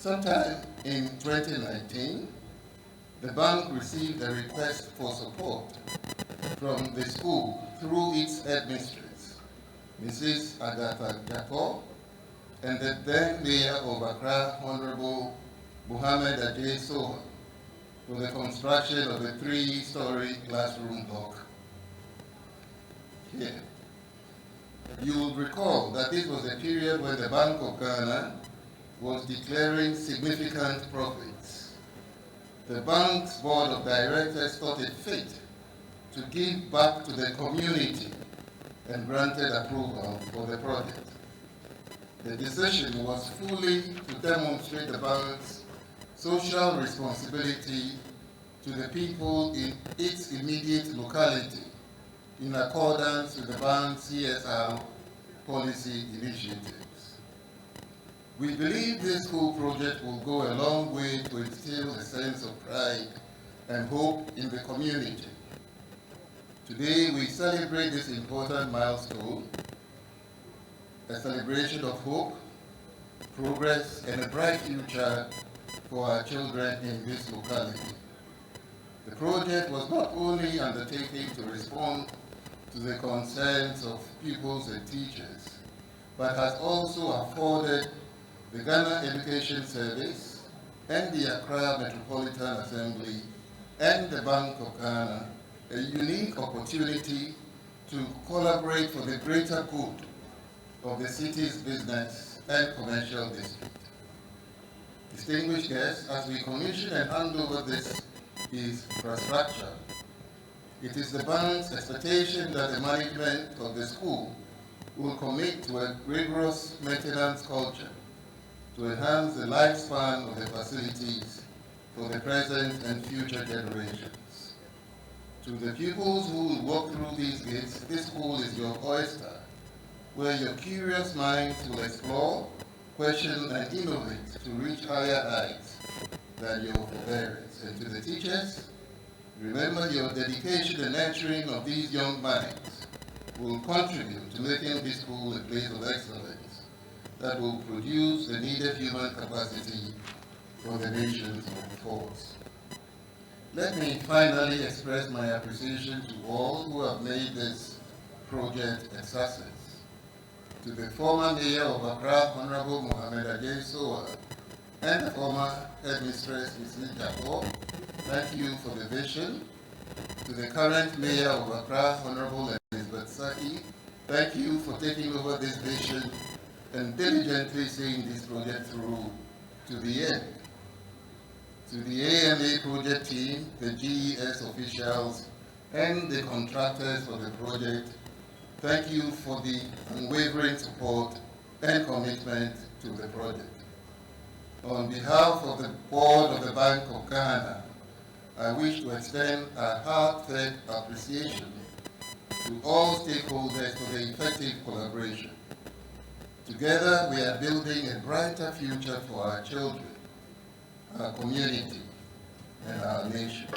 Sometime in 2019, the bank received a request for support from the school through its headmistress, Mrs. Agatha Jacob, and the then Mayor of Accra, Honorable Mohammed Ajay Soha, for the construction of a 3-story classroom block here. You will recall that this was a period when the Bank of Ghana was declaring significant profits. The bank's board of directors thought it fit to give back to the community and granted approval for the project. The decision was fully to demonstrate the bank's social responsibility to the people in its immediate locality in accordance with the bank's CSR policy initiatives. We believe this school project will go a long way to instill a sense of pride and hope in the community. Today we celebrate this important milestone, a celebration of hope, progress, and a bright future for our children in this locality. The project was not only undertaken to respond to the concerns of pupils and teachers, but has also afforded the Ghana Education Service and the Accra Metropolitan Assembly and the Bank of Ghana a unique opportunity to collaborate for the greater good of the city's business and commercial district. Distinguished guests, as we commission and hand over this infrastructure, it is the bank's expectation that the management of the school will commit to a rigorous maintenance culture to enhance the lifespan of the facilities for the present and future generations. To the pupils who will walk through these gates, this school is your oyster, where your curious minds will explore, question, and innovate to reach higher heights than your forbearance. And to the teachers, remember your dedication and nurturing of these young minds will contribute to making this school a place of excellence that will produce the needed human capacity for the nation's workforce. Let me finally express my appreciation to all who have made this project a success. To the former Mayor of Accra, Honorable Mohammed Ajay Soha, and the former Headmistress, Mrs. Jacob, thank you for the vision. To the current Mayor of Accra, Honorable Elizabeth Saki, thank you for taking over this vision and diligently seeing this project through to the end. To the AMA project team, the GES officials, and the contractors for the project, thank you for the unwavering support and commitment to the project. On behalf of the board of the Bank of Ghana, I wish to extend a heartfelt appreciation to all stakeholders for the effective collaboration. Together, we are building a brighter future for our children, our community, and our nation.